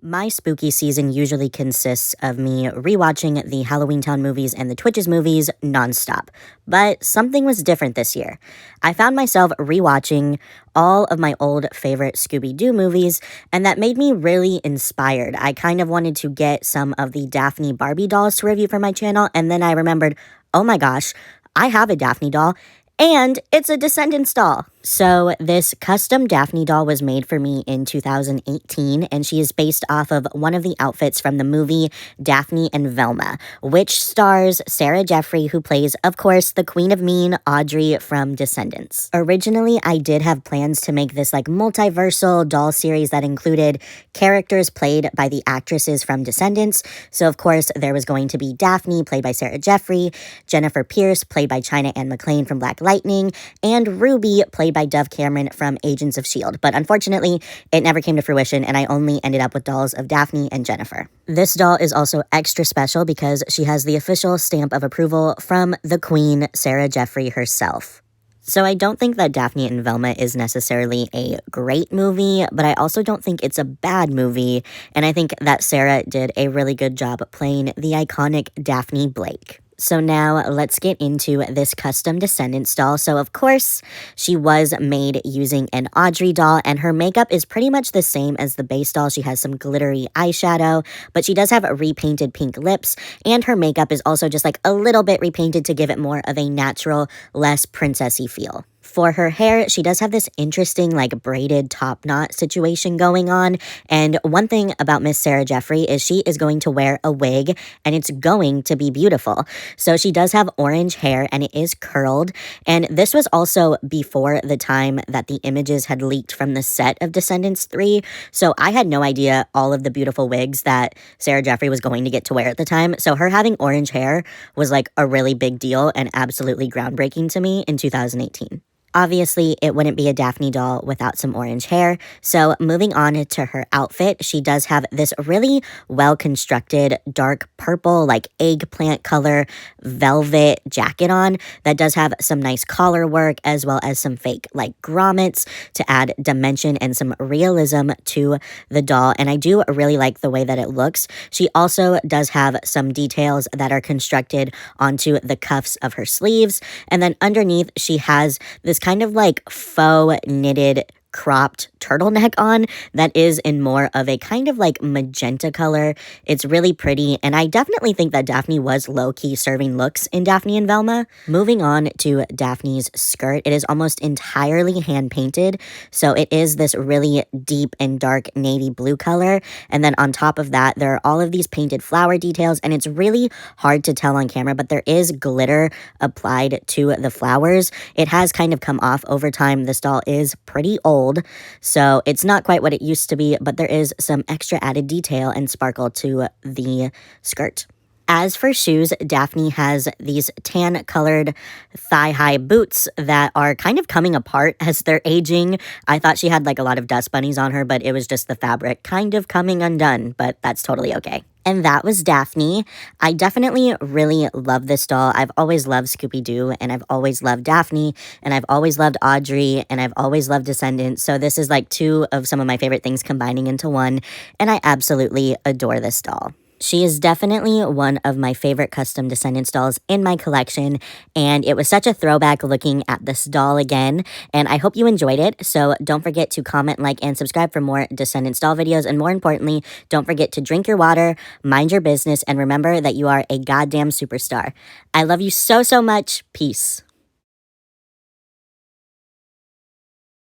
My spooky season usually consists of me rewatching the Halloween Town movies and the Twitches movies nonstop. But something was different this year. I found myself rewatching all of my old favorite Scooby-Doo movies, and that made me really inspired. I kind of wanted to get some of the Daphne Barbie dolls to review for my channel, and then I remembered, oh my gosh, I have a Daphne doll, and it's a Descendants doll. So this custom Daphne doll was made for me in 2018, and she is based off of one of the outfits from the movie Daphne and Velma, which stars Sarah Jeffrey, who plays, of course, the Queen of Mean, Audrey from Descendants. Originally, I did have plans to make this like multiversal doll series that included characters played by the actresses from Descendants. So of course, there was going to be Daphne, played by Sarah Jeffrey, Jennifer Pierce, played by China Anne McClain from Black Lightning, and Ruby, played by Dove Cameron from Agents of S.H.I.E.L.D. But unfortunately, it never came to fruition, and I only ended up with dolls of Daphne and Jennifer. This doll is also extra special because she has the official stamp of approval from the Queen, Sarah Jeffrey herself. So I don't think that Daphne and Velma is necessarily a great movie, but I also don't think it's a bad movie, and I think that Sarah did a really good job playing the iconic Daphne Blake. So now let's get into this custom Descendants doll. So of course, she was made using an Audrey doll, and her makeup is pretty much the same as the base doll. She has some glittery eyeshadow, but she does have repainted pink lips, and her makeup is also just like a little bit repainted to give it more of a natural, less princessy feel. For her hair, she does have this interesting like braided top knot situation going on, and one thing about Miss Sarah Jeffrey is she is going to wear a wig, and it's going to be beautiful. So she does have orange hair, and it is curled, and this was also before the time that the images had leaked from the set of Descendants 3, so I had no idea all of the beautiful wigs that Sarah Jeffrey was going to get to wear at the time, so her having orange hair was like a really big deal and absolutely groundbreaking to me in 2018. Obviously, it wouldn't be a Daphne doll without some orange hair, so moving on to her outfit, she does have this really well-constructed dark purple, like eggplant color velvet jacket on that does have some nice collar work as well as some fake like grommets to add dimension and some realism to the doll, and I do really like the way that it looks. She also does have some details that are constructed onto the cuffs of her sleeves, and then underneath she has this kind of like faux knitted cropped turtleneck on that is in more of a kind of like magenta color. It's really pretty, and I definitely think that Daphne was low-key serving looks in Daphne and Velma. Moving on to Daphne's skirt, it is almost entirely hand-painted, so it is this really deep and dark navy blue color, and then on top of that, there are all of these painted flower details, and it's really hard to tell on camera, but there is glitter applied to the flowers. It has kind of come off over time. This doll is pretty old, so it's not quite what it used to be, but there is some extra added detail and sparkle to the skirt. As for shoes, Daphne has these tan-colored thigh-high boots that are kind of coming apart as they're aging. I thought she had like a lot of dust bunnies on her, but it was just the fabric kind of coming undone, but that's totally okay. And that was Daphne. I definitely really love this doll. I've always loved Scooby-Doo, and I've always loved Daphne, and I've always loved Audrey, and I've always loved Descendants. So this is like two of some of my favorite things combining into one, and I absolutely adore this doll. She is definitely one of my favorite custom Descendants dolls in my collection, and it was such a throwback looking at this doll again, and I hope you enjoyed it. So don't forget to comment, like, and subscribe for more Descendants doll videos, and more importantly, don't forget to drink your water, mind your business, and remember that you are a goddamn superstar. I love you so, so much. Peace.